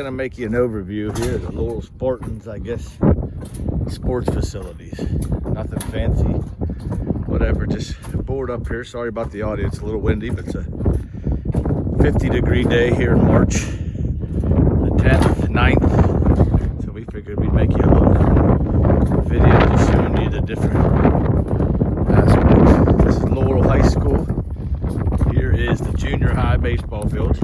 Gonna make you an overview here of the Laurel Spartans, I guess, sports facilities. Nothing fancy, whatever, just bored up here. Sorry about the audio, it's a little windy, but it's a 50-degree day here in March the 10th, 9th. So we figured we'd make you a little video just showing you the different aspects. This is Laurel High School. Here is the junior high baseball field.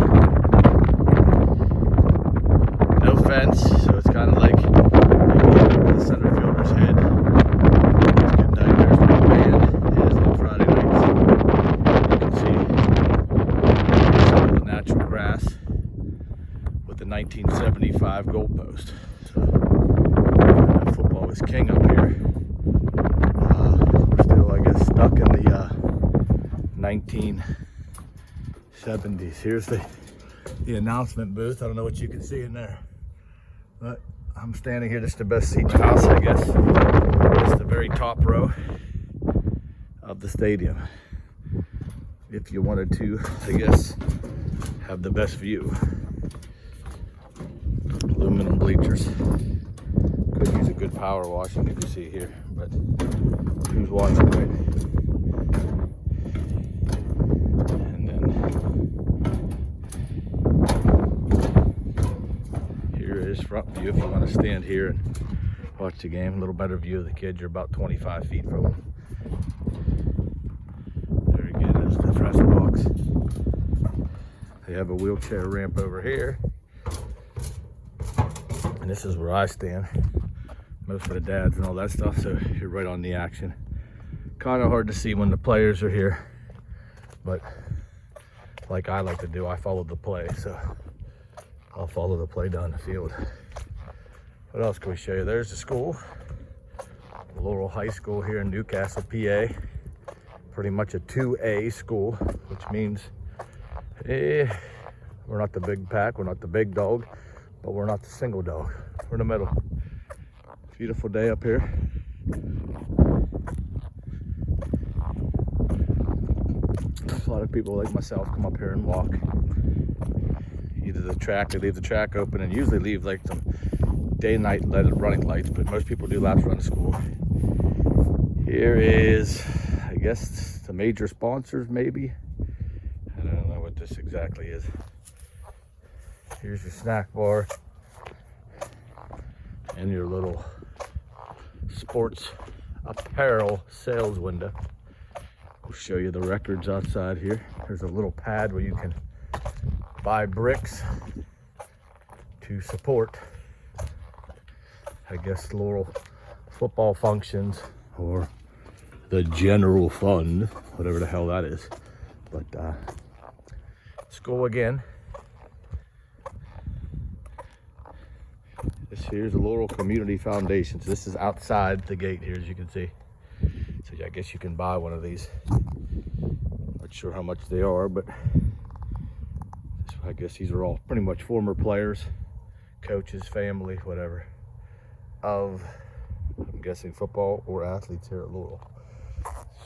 No fence, so it's kind of like the center fielder's head. It's a good night. There's where the band is on Friday nights. You can see some of the natural grass with the 1975 goalpost. So football is king up here. We're still, I guess, stuck in the 1970s. Here's the announcement booth. I don't know what you can see in there, but I'm standing here, just the best seat in the house, I guess. It's the very top row of the stadium. If you wanted to, I guess, have the best view. Aluminum bleachers. Could use a good power washing, if you see here, but who's watching, right? And then here is front view if you want to stand here and watch the game. A little better view of the kids. You're about 25 feet from them. There again is the press box. They have a wheelchair ramp over here. And this is where I stand. Most of the dads and all that stuff, so you're right on the action. Kind of hard to see when the players are here, but like I like to do, I follow the play, so I'll follow the play down the field. What else can we show you? There's the school, Laurel High School here in Newcastle, PA. Pretty much a 2A school, which means we're not the big pack, we're not the big dog, but we're not the single dog. We're in the middle. Beautiful day up here. A lot of people like myself come up here and walk. Either the track, they leave the track open and usually leave like some day-night running lights, but most people do laps around the school. Here is, I guess, the major sponsors maybe. I don't know what this exactly is. Here's your snack bar and your little sports apparel sales window. We'll show you the records outside here. There's a little pad where you can buy bricks to support, I guess, Laurel football functions or the general fund, whatever the hell that is. But school again. This here's the Laurel Community Foundation. So this is outside the gate here, as you can see. So I guess you can buy one of these. Not sure how much they are, but I guess these are all pretty much former players, coaches, family, whatever, of, I'm guessing, football or athletes here at Laurel.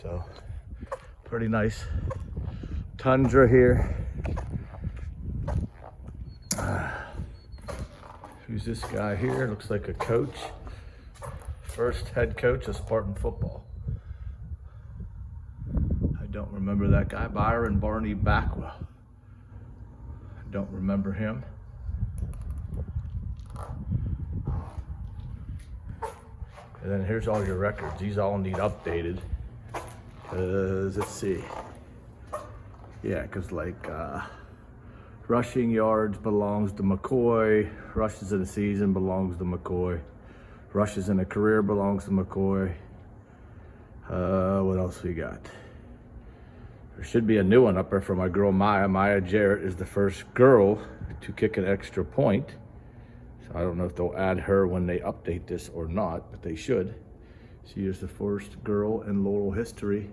So pretty nice tundra here. Who's this guy here? Looks like a coach. First head coach of Spartan football. I don't remember that guy. Byron Barney Backwell. I don't remember him. And then here's all your records. These all need updated. Let's see. Yeah, because like rushing yards belongs to McCoy. Rushes in a season belongs to McCoy. Rushes in a career belongs to McCoy. What else we got? There should be a new one up there for my girl Maya. Maya Jarrett is the first girl to kick an extra point. So I don't know if they'll add her when they update this or not, but they should. She is the first girl in Laurel history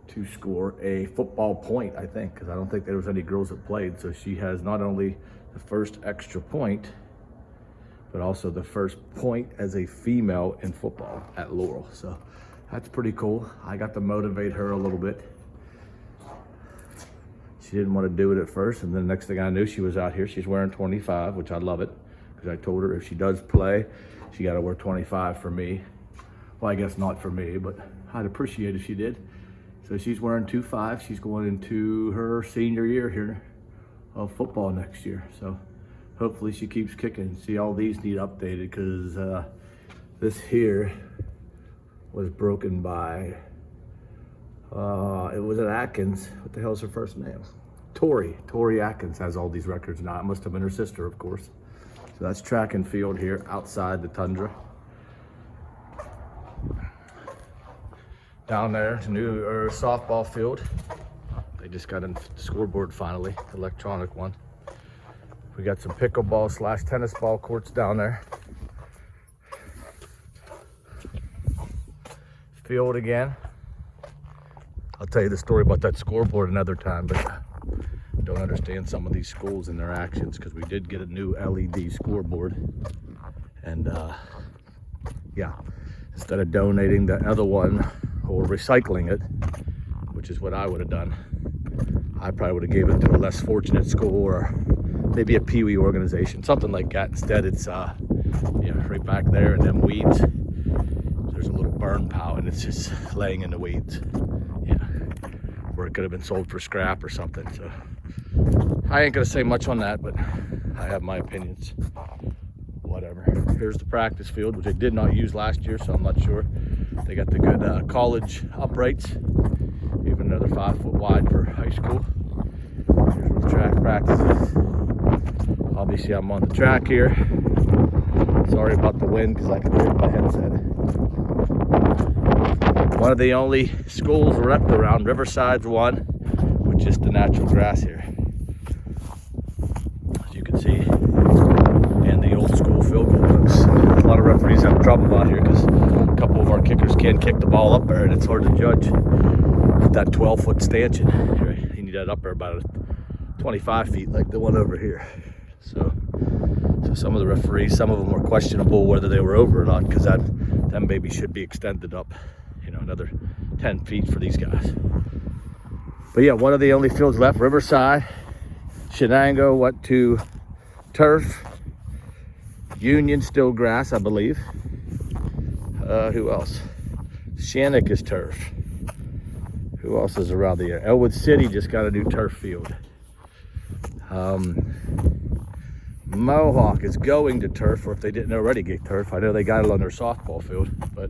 to score a football point, I think, because I don't think there was any girls that played. So she has not only the first extra point, but also the first point as a female in football at Laurel. So that's pretty cool. I got to motivate her a little bit. She didn't want to do it at first, and then the next thing I knew, she was out here. She's wearing 25, which I love it, because I told her if she does play, she got to wear 25 for me. Well, I guess not for me, but I'd appreciate if she did. So she's wearing 25. She's going into her senior year here of football next year. So hopefully she keeps kicking. See, all these need updated, because this here was broken by, it was at Atkins. What the hell's her first name? Tori Atkins has all these records now. It must have been her sister, of course. So that's track and field here outside the Tundra. Down there, the new softball field. They just got a scoreboard finally, electronic one. We got some pickleball / tennis ball courts down there. Field again. I'll tell you the story about that scoreboard another time, but I don't understand some of these schools and their actions, because we did get a new LED scoreboard. And yeah, instead of donating the other one or recycling it, which is what I would have done, I probably would have gave it to a less fortunate school or maybe a peewee organization, something like that. Instead, it's yeah, right back there in them weeds. There's a little burn pile, and it's just laying in the weeds. Yeah, where it could have been sold for scrap or something. So I ain't gonna say much on that, but I have my opinions. Whatever. Here's the practice field, which I did not use last year, so I'm not sure. They got the good college uprights, even another 5 foot wide for high school. Here's where the track practices. Obviously, I'm on the track here. Sorry about the wind, because I can hear my headset. One of the only schools left around. Riverside's one, with just the natural grass here, as you can see. And the old school field goal hooks. A lot of referees have trouble out here, because a couple of our kickers can kick the ball up there, and it's hard to judge with that 12-foot stanchion. You need that up there about 25 feet, like the one over here. So some of the referees, some of them were questionable whether they were over or not, because them babies should be extended up, you know, another 10 feet for these guys. But yeah, one of the only fields left. Riverside, Shenango went to turf. Union still grass, I believe. Who else? Shannock is turf. Who else is around the area? Elwood City just got a new turf field. Mohawk is going to turf, or if they didn't already get turf. I know they got it on their softball field, but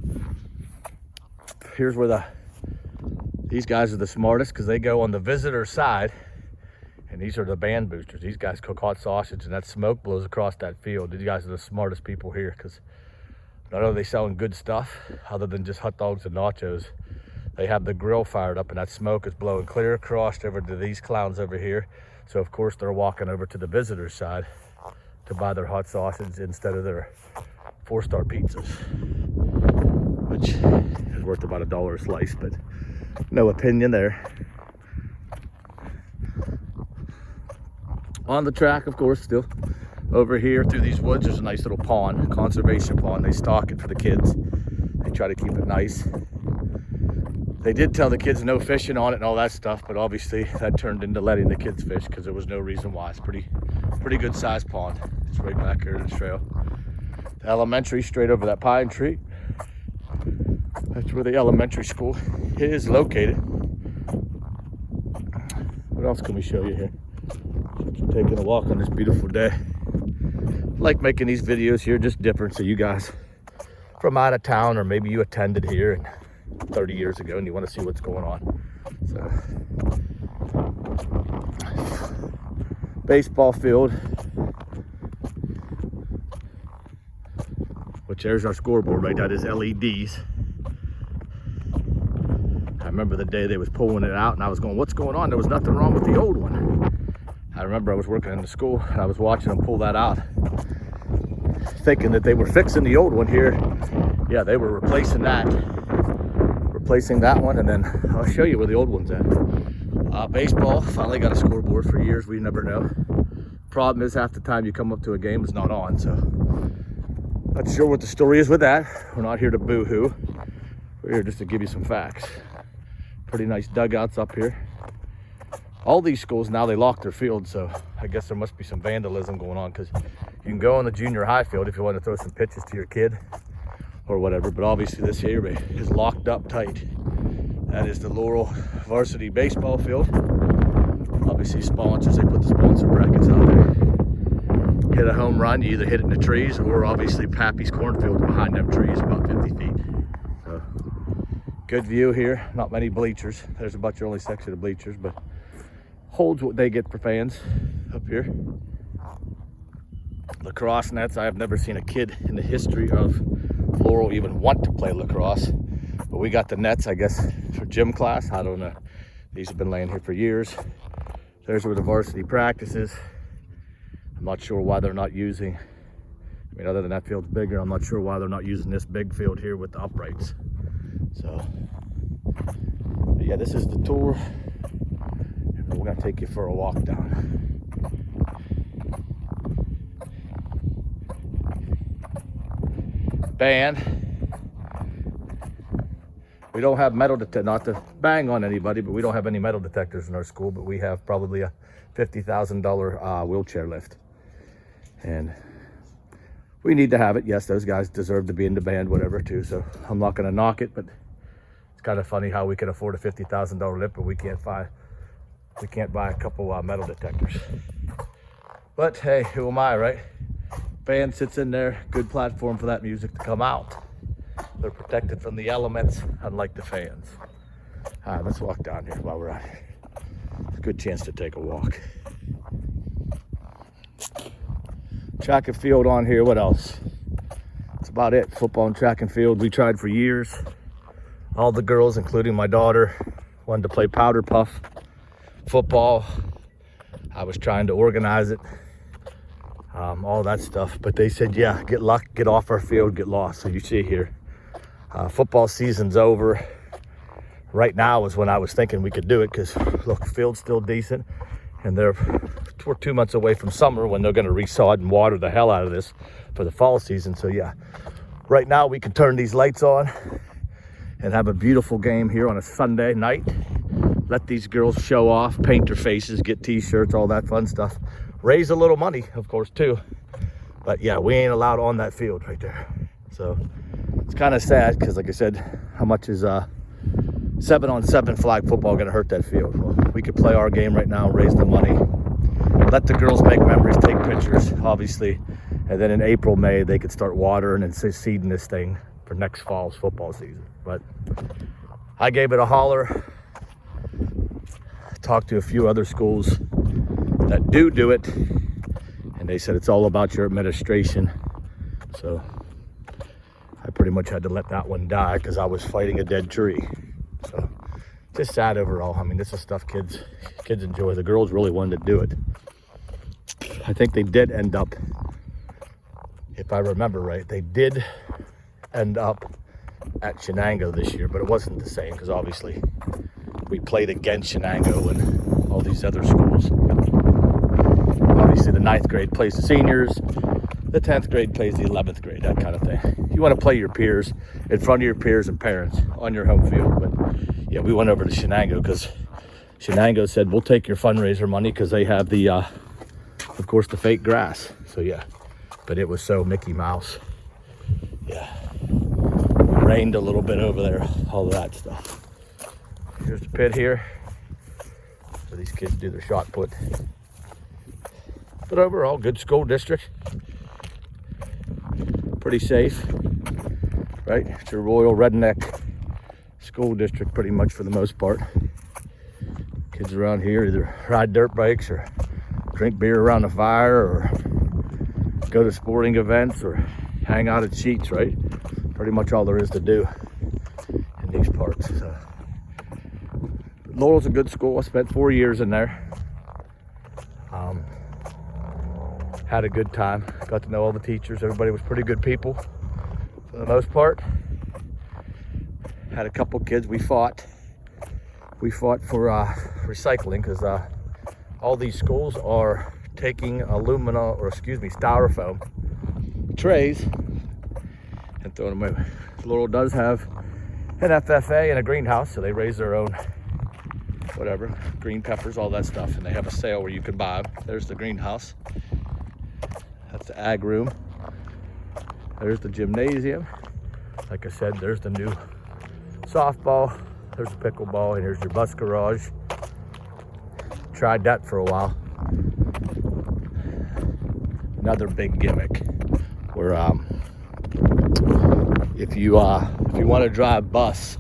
here's where these guys are the smartest, because they go on the visitor side, and these are the band boosters. These guys cook hot sausage, and that smoke blows across that field. These guys are the smartest people here, because not only are they selling good stuff, other than just hot dogs and nachos, they have the grill fired up, and that smoke is blowing clear across over to these clowns over here. So of course they're walking over to the visitor side to buy their hot sausage instead of their 4-star pizzas, which is worth about $1 a slice, but no opinion there. On the track, of course, still over here through these woods, there's a nice little pond, conservation pond. They stock it for the kids. They try to keep it nice. They did tell the kids no fishing on it and all that stuff, but obviously that turned into letting the kids fish, because there was no reason why. It's pretty good sized pond. It's right back here to the trail. The elementary straight over that pine tree. That's where the elementary school is located. What else can we show you here? Taking a walk on this beautiful day. I like making these videos here, just different, so you guys from out of town, or maybe you attended here and 30 years ago and you want to see what's going on. So baseball field, which there's our scoreboard right now. That is LEDs. I remember the day they was pulling it out, and I was going, what's going on? There was nothing wrong with the old one. I remember I was working in the school and I was watching them pull that out, thinking that they were fixing the old one here. Yeah, they were replacing that one, and then I'll show you where the old one's at. Baseball finally got a scoreboard. For years we never know. Problem is, half the time you come up to a game, it's not on, so not sure what the story is with that. We're not here to boo-hoo. We're here just to give you some facts. Pretty nice dugouts up here. all these schools now, they lock their field, so I guess there must be some vandalism going on, because you can go on the junior high field if you want to throw some pitches to your kid or whatever, but obviously this area is locked up tight. That is the Laurel varsity baseball field. Obviously sponsors, they put the sponsor brackets out there. Hit a home run, you either hit it in the trees, or obviously Pappy's cornfield behind them trees, about 50 feet. So, good view here, not many bleachers. There's a bunch of only section of bleachers, but holds what they get for fans up here. Lacrosse nets, I have never seen a kid in the history of Laurel even want to play lacrosse, but we got the nets, I guess, for gym class. I don't know. These have been laying here for years. There's where the varsity practices. I'm not sure why they're not using, I mean, other than that field's bigger, I'm not sure why they're not using this big field here with the uprights. So, yeah, this is the tour. We're gonna take you for a walk down. Band. We don't have metal detectors, not to bang on anybody, but we don't have any metal detectors in our school, but we have probably a $50,000 wheelchair lift. And we need to have it. Yes, those guys deserve to be in the band, whatever, too. So I'm not gonna knock it, but it's kind of funny how we can afford a $50,000 lift, but we can't buy a couple metal detectors. But hey, who am I, right? Band sits in there, good platform for that music to come out. They're protected from the elements, unlike the fans. All right, let's walk down here while we're out here. It's a good chance to take a walk. Track and field on here, what else? That's about it. Football and track and field, we tried for years. All the girls, including my daughter, wanted to play powder puff football. I was trying to organize it, all that stuff, but they said, yeah, get luck, get off our field, get lost. So you see here, football season's over. Right now is when I was thinking we could do it, because look, field's still decent, and we're 2 months away from summer when they're going to resod and water the hell out of this for the fall season. So yeah, right now we can turn these lights on and have a beautiful game here on a Sunday night. Let these girls show off, paint their faces, get t-shirts, all that fun stuff. Raise a little money, of course, too. But yeah, we ain't allowed on that field right there. So it's kind of sad, because like I said, how much is 7-on-7 flag football gonna hurt that field? Well, we could play our game right now, raise the money, let the girls make memories, take pictures, obviously. And then in April, May, they could start watering and seeding this thing for next fall's football season. But I gave it a holler. Talked to a few other schools that do it, and they said it's all about your administration. So I pretty much had to let that one die, because I was fighting a dead tree. So just sad overall. I mean, this is stuff kids enjoy. The girls really wanted to do it. I think they did end up, if I remember right, they did end up at Shenango this year, but it wasn't the same, because obviously we played against Shenango and all these other schools. Obviously the 9th grade plays the seniors, the 10th grade plays the 11th grade, that kind of thing. You want to play your peers in front of your peers and parents on your home field. But yeah, we went over to Shenango because Shenango said, we'll take your fundraiser money, because they have the, of course, the fake grass. So yeah, but it was so Mickey Mouse. Yeah, it rained a little bit over there, all of that stuff. Here's the pit here, where these kids do their shot put. But overall, good school district. Pretty safe, right? It's a Royal Redneck school district pretty much for the most part. Kids around here either ride dirt bikes or drink beer around the fire or go to sporting events or hang out at Sheets, right? Pretty much all there is to do in these parts. So. Laurel's a good school. I spent 4 years in there. Had a good time. Got to know all the teachers. Everybody was pretty good people for the most part. Had a couple kids. We fought for recycling, because all these schools are taking styrofoam trays and throwing them away. Laurel does have an FFA and a greenhouse, so they raise their own whatever, green peppers, all that stuff. And they have a sale where you can buy them. There's the greenhouse. That's the ag room. There's the gymnasium. Like I said, there's the new softball. There's the pickleball, and here's your bus garage. Tried that for a while. Another big gimmick where if you want to drive bus,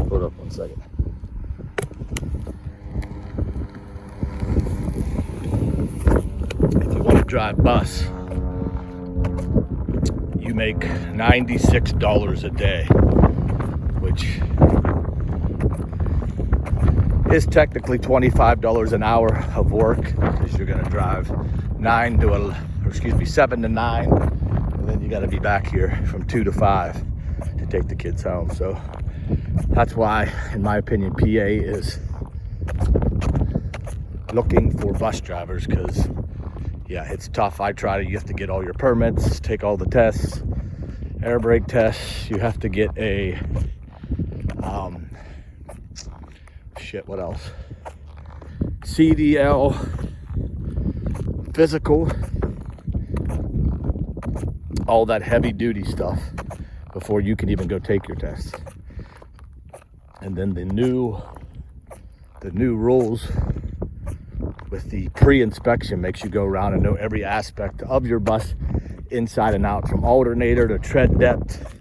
hold up 1 second. If you want to drive bus, you make $96 a day, which is technically $25 an hour of work, because you're going to drive 7 to 9, and then you got to be back here from 2 to 5 to take the kids home. So that's why, in my opinion, PA is looking for bus drivers, because yeah, it's tough. You have to get all your permits, take all the tests, air brake tests. You have to get a what else? CDL physical, all that heavy duty stuff before you can even go take your test. And then the new rules with the pre-inspection makes you go around and know every aspect of your bus inside and out, from alternator to tread depth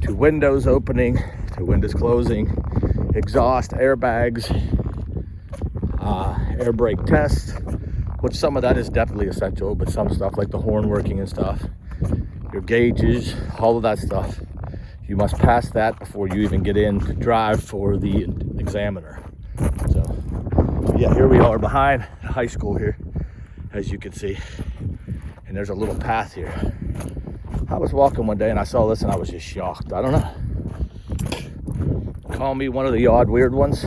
to windows opening to windows closing, exhaust, airbags, air brake test, which some of that is definitely essential, but some stuff like the horn working and stuff, your gauges, all of that stuff, you must pass that before you even get in to drive for the examiner. So yeah, here we are behind the high school here, as you can see, and there's a little path here. I was walking one day and I saw this and I was just shocked. I don't know, call me one of the odd weird ones,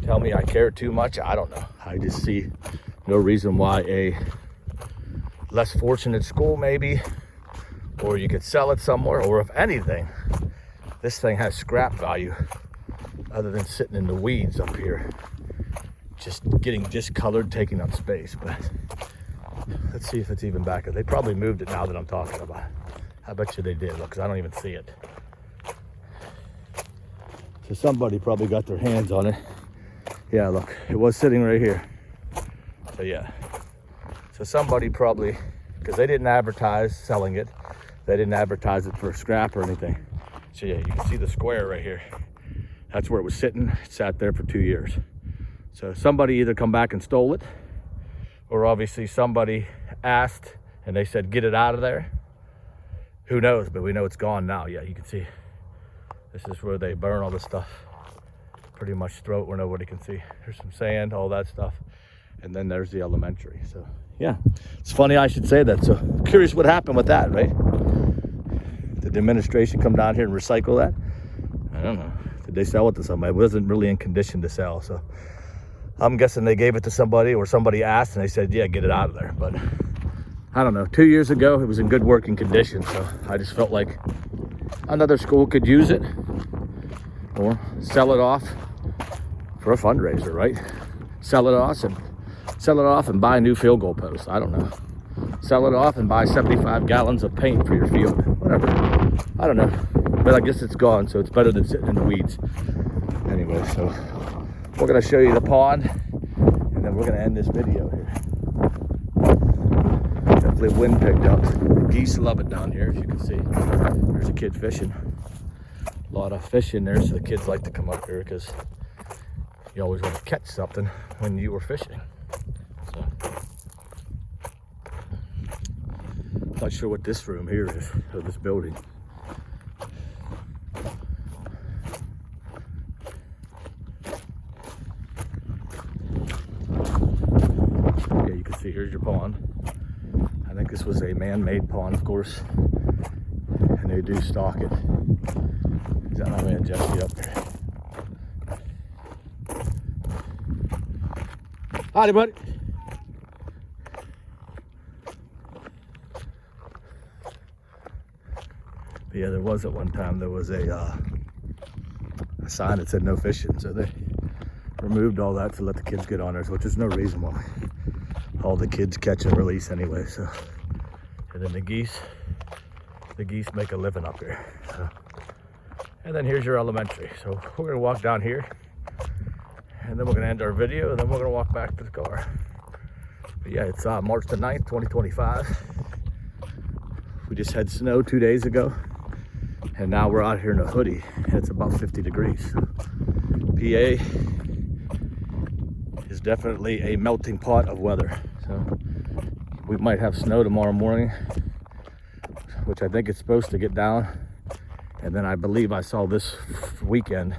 tell me I care too much, I don't know. I just see no reason why a less fortunate school maybe, or you could sell it somewhere, or if anything, this thing has scrap value other than sitting in the weeds up here, just getting discolored, taking up space. But let's see if it's even back. They probably moved it now that I'm talking about it. I bet you they did, look, because I don't even see it. So somebody probably got their hands on it. Yeah, look, it was sitting right here. So yeah, so somebody probably, because they didn't advertise selling it, they didn't advertise it for scrap or anything. So yeah, you can see the square right here. That's where it was sitting. It sat there for 2 years. So somebody either come back and stole it, or obviously somebody asked and they said, get it out of there. Who knows, but we know it's gone now. Yeah, you can see this is where they burn all this stuff. Pretty much throw it where nobody can see. There's some sand, all that stuff. And then there's the elementary. So yeah, it's funny I should say that. So curious what happened with that, right? Did the administration come down here and recycle that? I don't know. Did they sell it to somebody? It wasn't really in condition to sell. So I'm guessing they gave it to somebody, or somebody asked and they said, yeah, get it out of there. But I don't know. 2 years ago, it was in good working condition. So I just felt like another school could use it or sell it off for a fundraiser, right? Sell it off and buy a new field goal post. I don't know. Sell it off and buy 75 gallons of paint for your field. Whatever. I don't know. But I guess it's gone, so it's better than sitting in the weeds. Anyway, so we're going to show you the pond, and then we're going to end this video here. Definitely wind picked up. The geese love it down here, as you can see. There's a kid fishing. A lot of fish in there, so the kids like to come up here because you always want to catch something when you were fishing. So, not sure what this room here is, or this building. Yeah, you can see here's your pond. I think this was a man-made pond, of course, and they do stock it. Is that my man Jesse up there? Howdy, buddy. But yeah, there was at one time, there was a a sign that said no fishing, so they removed all that to let the kids get on there, which is no reason why. All the kids catch and release anyway, so. And then the geese make a living up here. So. And then here's your elementary. So we're gonna walk down here, and then we're gonna end our video, and then we're gonna walk back to the car. But yeah, it's March the 9th, 2025. We just had snow 2 days ago, and now we're out here in a hoodie, and it's about 50 degrees. So PA is definitely a melting pot of weather. So we might have snow tomorrow morning, which I think it's supposed to get down. And then I believe I saw this weekend,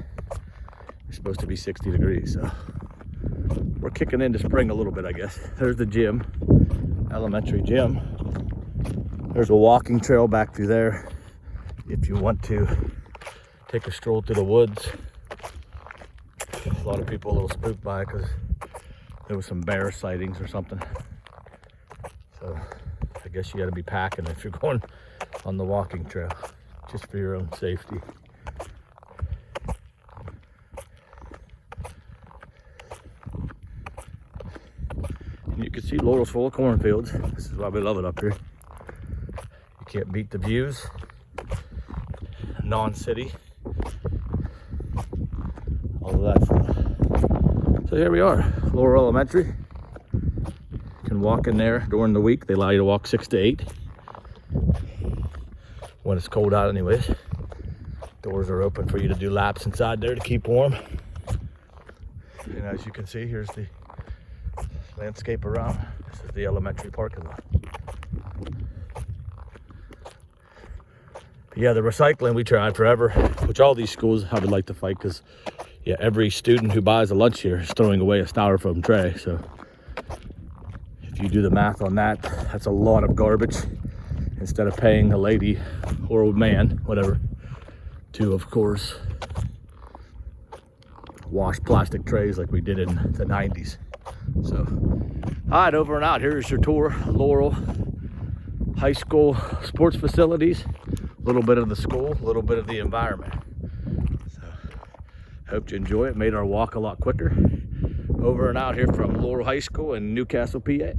it's supposed to be 60 degrees. So we're kicking into spring a little bit, I guess. There's the gym, elementary gym. There's a walking trail back through there if you want to take a stroll through the woods. A lot of people a little spooked by it because there was some bear sightings or something. So I guess you got to be packing if you're going on the walking trail, just for your own safety. And you can see Laurel's full of cornfields. This is why we love it up here. You can't beat the views. Non-city. All of that stuff. So here we are, Laurel Elementary. You can walk in there during the week. They allow you to walk 6 to 8. When it's cold out anyways. Doors are open for you to do laps inside there to keep warm. And as you can see, here's the landscape around. This is the elementary parking lot. But yeah, the recycling we tried forever, which all these schools I would like to fight, because yeah, every student who buys a lunch here is throwing away a styrofoam tray. So if you do the math on that, that's a lot of garbage. Instead of paying a lady or a man, whatever, to, of course, wash plastic trays like we did in the 90s. So, all right, over and out. Here's your tour, Laurel High School sports facilities. A little bit of the school, a little bit of the environment. So, hope you enjoy it. Made our walk a lot quicker. Over and out here from Laurel High School in Newcastle, PA.